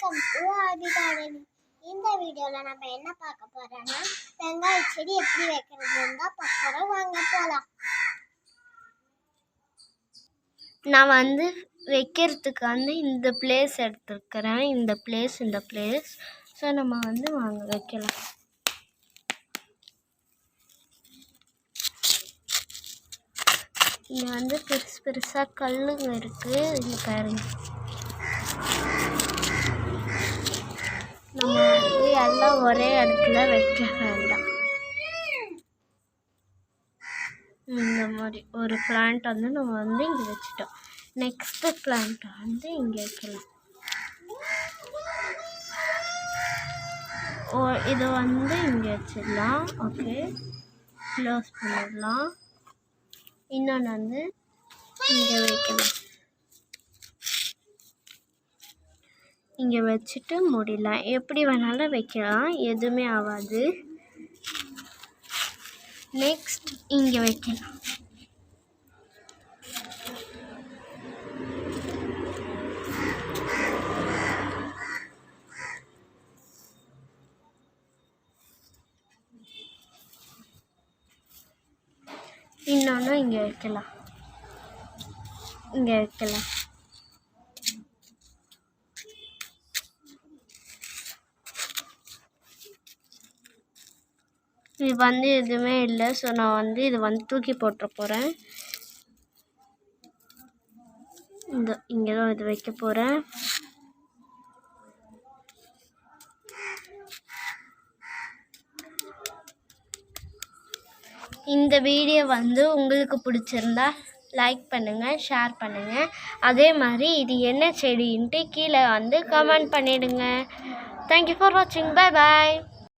Welcome to Aadhi garden. இந்த வீடியோவில் நம்ம என்ன பார்க்க போறோம்னா வெங்காய செடி எப்படி வைக்கிறதுன்னு தான் பார்க்க போறோம். வாங்க போகலாம். நான் வைக்கிறதுக்கு இந்த பிளேஸ் எடுத்துருக்கிறேன். இந்த பிளேஸ் ஸோ நம்ம வாங்க வைக்கலாம். இங்கே பெருசாக கல்லுங்க இருக்குது. இங்கே பாருங்க. நம்ம எல்லாம் ஒரே இடத்துல வைக்க வேண்டாம். இந்த மாதிரி ஒரு பிளான்ட் நம்ம இங்கே வச்சுட்டோம். நெக்ஸ்ட் பிளான்ட் இங்கே வைக்கலாம். இது இங்கே வச்சிடலாம். ஓகே, க்ளோஸ் பண்ணிடலாம். இன்னொன்று இங்கே வைக்கலாம். இங்கே வச்சுட்டு மூடிடலாம். எப்படி வேணாலும் வைக்கலாம், எதுவுமே ஆகாது. நெக்ஸ்ட் இங்கே வைக்கலாம். இன்னொன்று இங்கே வைக்கலாம். இது எதுவுமே இல்லை. ஸோ நான் இது தூக்கி போட்டுற போகிறேன். இங்கே தான் இது வைக்க போகிறேன். இந்த வீடியோ உங்களுக்கு பிடிச்சிருந்தா லைக் பண்ணுங்கள், ஷேர் பண்ணுங்கள். அதே மாதிரி இது என்ன செடின்ட்டு கீழே கமெண்ட் பண்ணிவிடுங்க. தேங்க்யூ ஃபார் வாட்சிங். பாய் பாய்.